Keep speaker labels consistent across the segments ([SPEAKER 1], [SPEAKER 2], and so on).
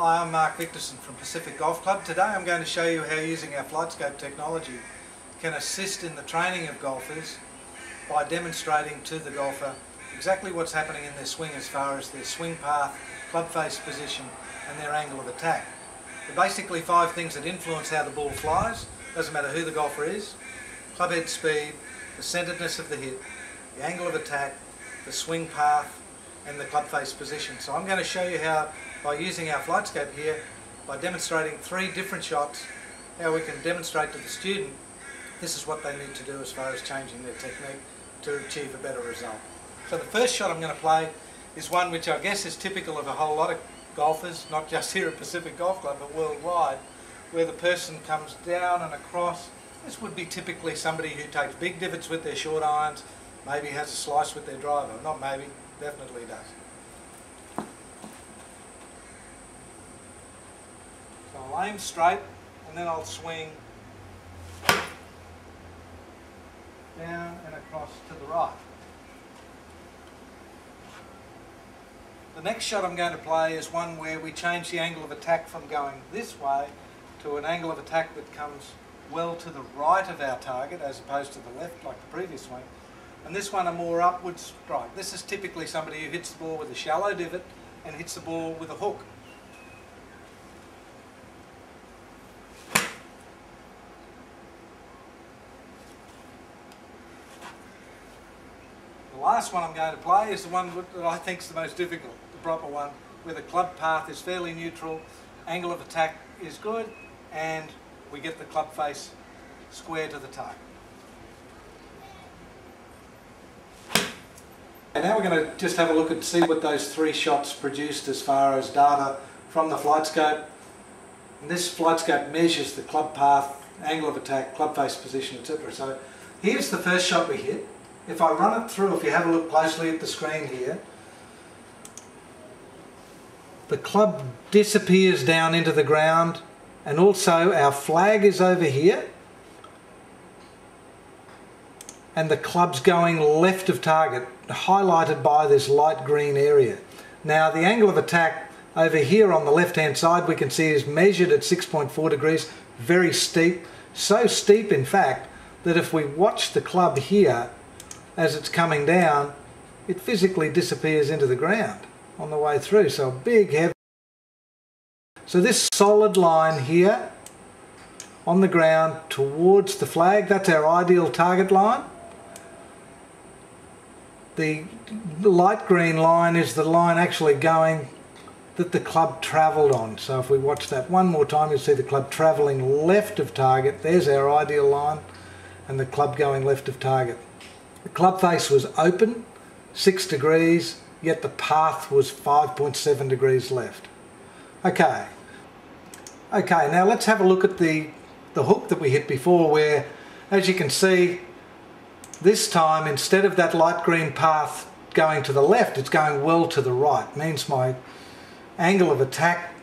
[SPEAKER 1] Hi, I'm Mark Victorsen from Pacific Golf Club. Today I'm going to show you how using our FlightScope technology can assist in the training of golfers by demonstrating to the golfer exactly what's happening in their swing as far as their swing path, club face position and their angle of attack. There are basically 5 things that influence how the ball flies. Doesn't matter who the golfer is: club head speed, the centeredness of the hit, the angle of attack, the swing path and the club face position. So I'm going to show you how, by using our FlightScope here, by demonstrating 3 different shots, how we can demonstrate to the student this is what they need to do as far as changing their technique to achieve a better result. So the first shot I'm going to play is one which I guess is typical of a whole lot of golfers, not just here at Pacific Golf Club but worldwide, where the person comes down and across. This would be typically somebody who takes big divots with their short irons, maybe has a slice with their driver. Not maybe, definitely does. So I'll aim straight and then I'll swing down and across to the right. The next shot I'm going to play is one where we change the angle of attack from going this way to an angle of attack that comes well to the right of our target as opposed to the left like the previous one. And this one a more upward strike. This is typically somebody who hits the ball with a shallow divot and hits the ball with a hook. The last one I'm going to play is the one that I think is the most difficult, the proper one, where the club path is fairly neutral, angle of attack is good, and we get the club face square to the target. And now we're going to just have a look and see what those 3 shots produced as far as data from the FlightScope. And this FlightScope measures the club path, angle of attack, club face position, etc. So here's the first shot we hit. If I run it through, if you have a look closely at the screen here, the club disappears down into the ground, and also our flag is over here and the club's going left of target, highlighted by this light green area. Now the angle of attack over here on the left hand side we can see is measured at 6.4 degrees, very steep, so steep in fact that if we watch the club here as it's coming down, it physically disappears into the ground on the way through. So a big heavy. So this solid line here on the ground towards the flag, that's our ideal target line. The light green line is the line actually going that the club travelled on. So if we watch that one more time, you'll see the club travelling left of target. There's our ideal line, and the club going left of target. The club face was open, 6 degrees, yet the path was 5.7 degrees left. Okay, now let's have a look at the hook that we hit before, where, as you can see, this time instead of that light green path going to the left, it's going well to the right. Means my angle of attack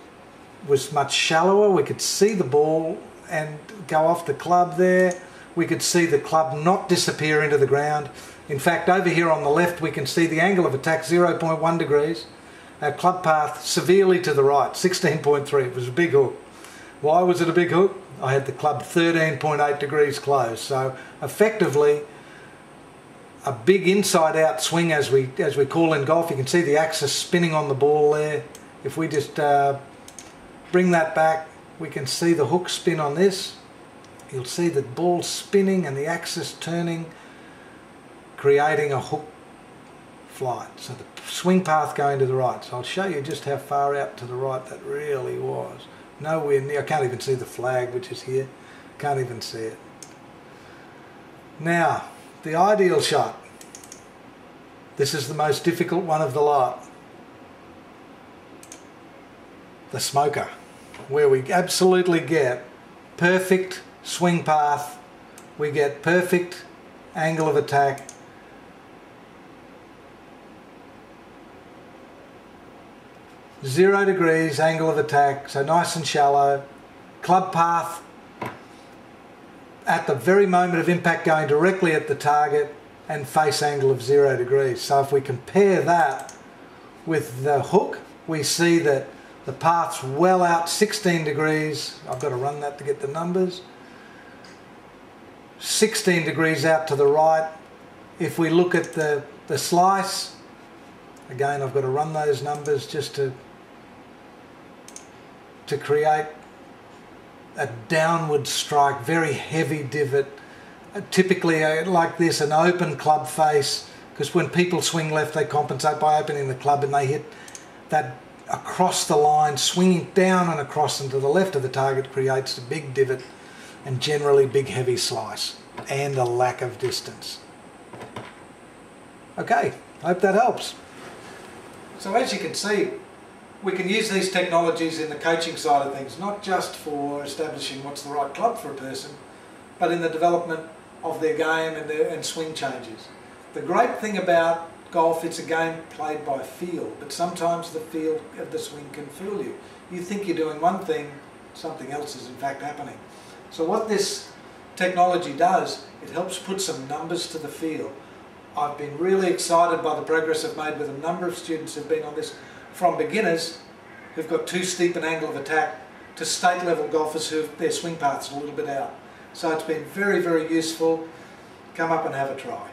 [SPEAKER 1] was much shallower. We could see the ball and go off the club there. We could see the club not disappear into the ground. In fact, over here on the left we can see the angle of attack 0.1 degrees. Our club path severely to the right, 16.3. It was a big hook. Why was it a big hook? I had the club 13.8 degrees closed. So effectively a big inside out swing, as we call in golf. You can see the axis spinning on the ball there. If we just bring that back, we can see the hook spin on this. You'll see the ball spinning and the axis turning, creating a hook flight. So the swing path going to the right. So I'll show you just how far out to the right that really was. Nowhere near. I can't even see the flag, which is here. Can't even see it. Now, the ideal shot. This is the most difficult one of the lot. The smoker, where we absolutely get perfect swing path, we get perfect angle of attack, .0 degrees angle of attack, so nice and shallow, club path at the very moment of impact going directly at the target, and face angle of 0 degrees. So if we compare that with the hook, we see that The path's well out, 16 degrees. I've got to run that to get the numbers. 16 degrees out to the right. If we look at the slice, again I've got to run those numbers just to create a downward strike, very heavy divot. Typically like this, an open club face, because when people swing left they compensate by opening the club and they hit that across the line, swinging down and across and to the left of the target creates a big divot and generally big heavy slice and a lack of distance. Okay, hope that helps. So as you can see, we can use these technologies in the coaching side of things, not just for establishing what's the right club for a person, but in the development of their game and swing changes. The great thing about golf, it's a game played by feel, but sometimes the feel of the swing can fool you. You think you're doing one thing, something else is in fact happening. So what this technology does, it helps put some numbers to the feel. I've been really excited by the progress I've made with a number of students who've been on this, from beginners who've got too steep an angle of attack to state level golfers who their swing path's a little bit out. So it's been very, very useful. Come up and have a try.